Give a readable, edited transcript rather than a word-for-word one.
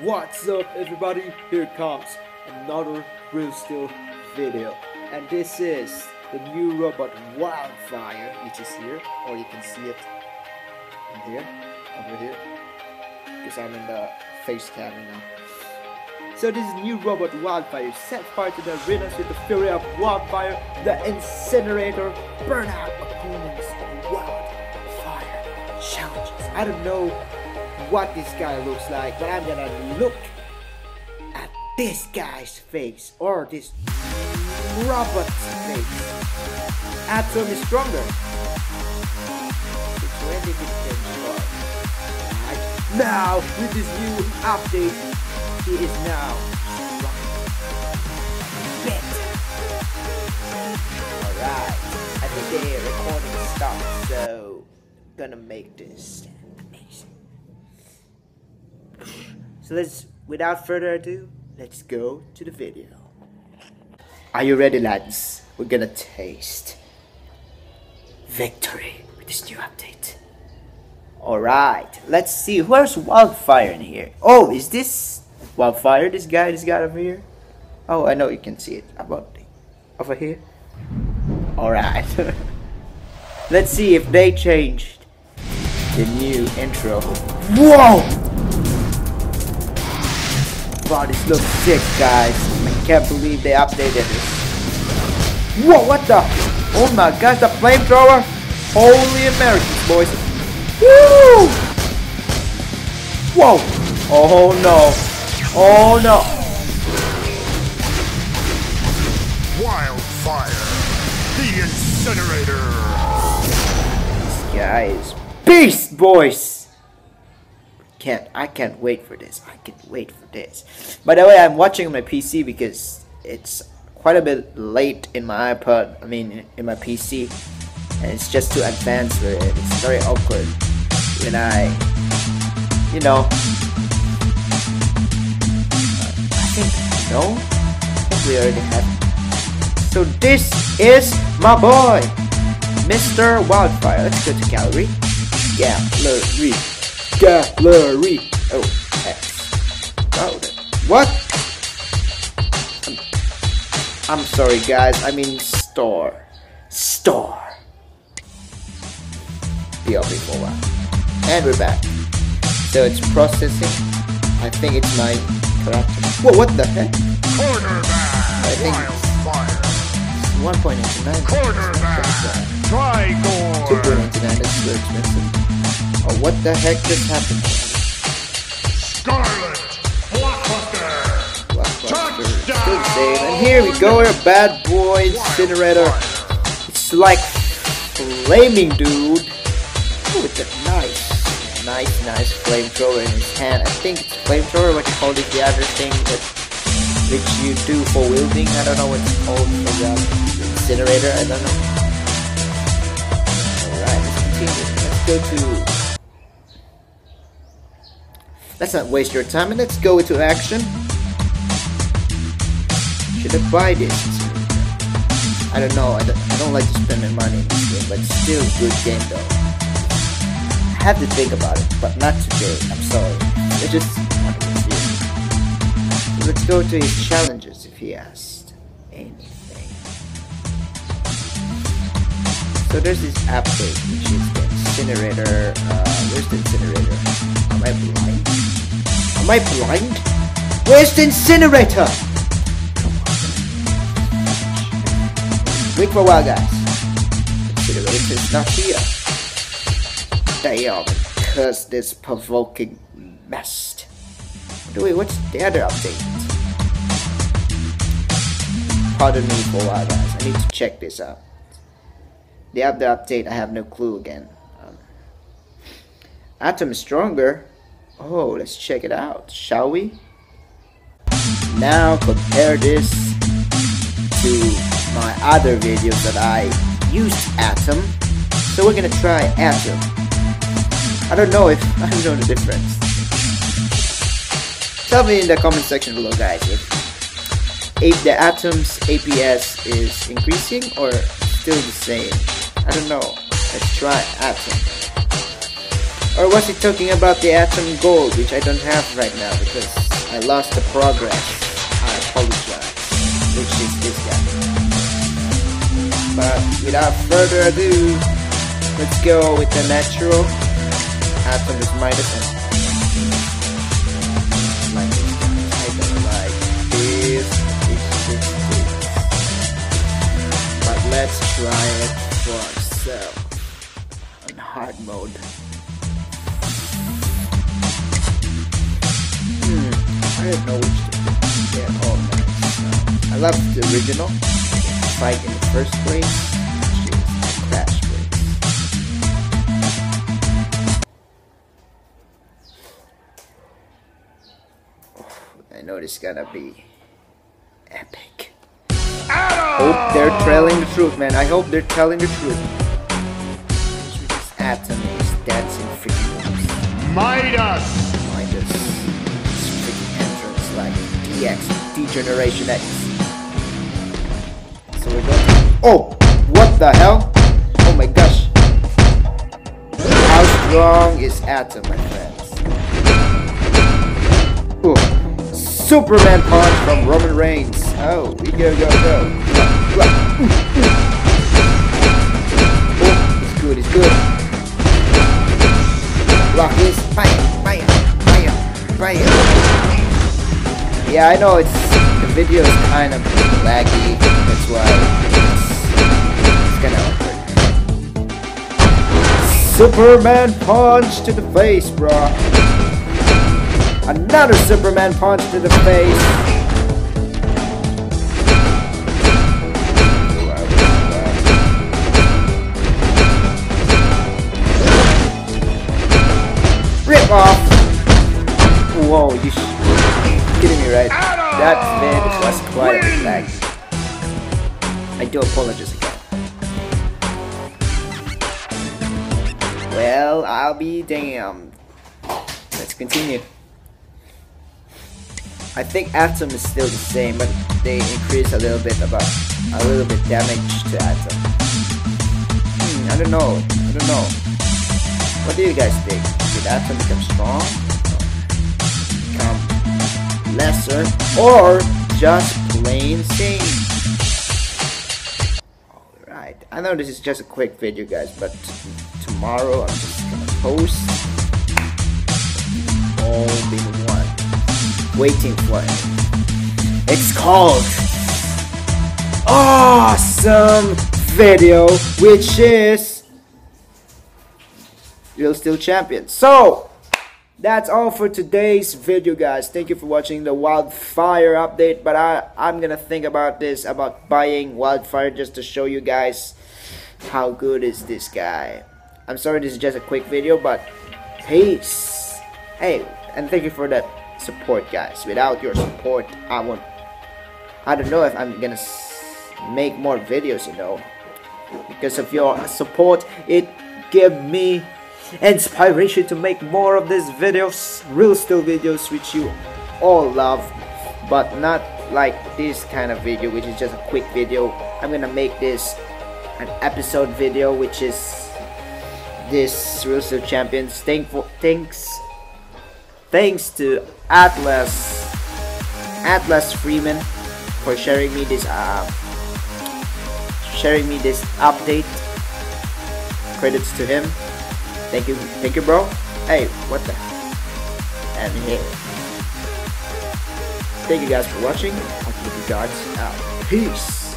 What's up everybody, here comes another real still video, and this is the new robot Wildfire, which is here, or you can see it in here, over here, because I'm in the face cam now. So this new robot Wildfire set fire to the arenas with the fury of Wildfire, the incinerator, burn out opponents of Wildfire challenges. I don't know what this guy looks like, but I'm gonna look at this guy's face, or this robot's face. Atom is stronger. It's when they can start. Right now, with this new update, he is now better. Alright, I think the recording stopped, so I'm gonna make this amazing. So without further ado, let's go to the video. Are you ready, lads? We're gonna taste victory with this new update. Alright, let's see. Where's Wildfire in here? Oh, is this Wildfire? This guy over here? Oh, I know you can see it. About over here. Alright. Let's see if they changed the new intro. Whoa! Wow, this looks sick, guys. I can't believe they updated this. Whoa, what the? Oh my gosh, the flamethrower! Holy Americans, boys. Woo! Whoa! Oh no. Oh no. Wildfire, the incinerator. This guy is beast, boys. I can't wait for this. I can't wait for this. By the way, I'm watching on my PC because it's quite a bit late in my iPod. I mean, in my PC, and it's just too advanced for it. It's very awkward when I, you know. I think no. I think we already have it. So this is my boy, Mr. Wildfire. Let's go to gallery. Gallery. Gallery. Oh, X. Oh, what? I'm sorry, guys. I mean store. Store. Be up for a while. And we're back. So it's processing. I think it's my character. Whoa, what the heck? Cornerback. I think Wildfire. It's 1.99. Cornerback. Trigor. 2.99. That's too expensive. Oh, what the heck just happened? Scarlet. Blockbuster. Touchdown. Still the same. And here we go, our bad boy incinerator. It's like flaming dude. Oh, with that nice flamethrower in his hand. I think it's flamethrower, what you call it, the other thing that which you do for wielding. I don't know what it's called for the incinerator. I don't know. Alright, let's continue. Let's go to. Let's not waste your time and let's go into action. Should I buy this? I don't know. I don't like to spend my money in this game, but it's still a good game though. I have to think about it, but not today. I'm sorry. I just want to review. So let's go to his challenges if he asked anything. So there's this update, which is the incinerator. Where's the incinerator? Am I blind? Am I blind? Where's the incinerator? Wait for a while, guys. Incinerator is not here. Damn, curse this provoking mess. Wait, what's the other update? Pardon me for a while, guys. I need to check this out. The other update, I have no clue again. Atom is stronger. Oh, let's check it out, shall we? Now compare this to my other videos that I used Atom. So we're gonna try Atom. I don't know the difference. Tell me in the comment section below, guys, if the Atom's APS is increasing or still the same. I don't know. Let's try Atom. Or was he talking about the Atom Gold, which I don't have right now because I lost the progress. I apologize. Which is this guy. But without further ado, let's go with the natural. Atom is minus and like this. I don't like this. But let's try it for ourselves on hard mode. I don't know which to pick. They're all nice. I love the original fight in the first place, which is the crash place. I know this is gonna be epic. Hope they're telling the truth, man. I hope they're telling the truth. This Atom is dancing freaking Midas! like DX, D-Generation X. So we're going to... Oh! What the hell? Oh my gosh. How strong is Atom, my friends? Ooh. Superman punch from Roman Reigns. Oh, we go. Oh, it's good, it's good. Block this. Fire. Yeah, I know the video is kind of laggy, that's why it's kind of awkward. Superman punch to the face, bro. Another Superman punch to the face. Rip off. Whoa, you kidding me, right? That vid was quite a bit laggy. I do apologize again. Well, I'll be damned. Let's continue. I think Atom is still the same, but they increase a little bit damage to Atom. I don't know. What do you guys think? Did Atom become strong? Become lesser? Or just plain same? Alright, I know this is just a quick video, guys, but tomorrow I'm just gonna post all in one. Waiting for it. It's called Awesome Video, which is Real Steel Champion. So that's all for today's video, guys. Thank you for watching the Wildfire update, but I'm gonna think about this, about buying Wildfire, just to show you guys how good is this guy. I'm sorry this is just a quick video, but peace. Hey, and thank you for that support, guys. Without your support, I don't know if I'm gonna make more videos, you know. Because of your support, it gives me inspiration to make more of these videos, real steel videos, which you all love, but not like this kind of video, which is just a quick video. I'm gonna make this an episode video, which is this Real Steel Champions. Thanks to Atlas Freeman for sharing me this update. Credits to him. Thank you, bro. Hey, what the? And here. Thank you guys for watching. I'll keep you guys out. Peace.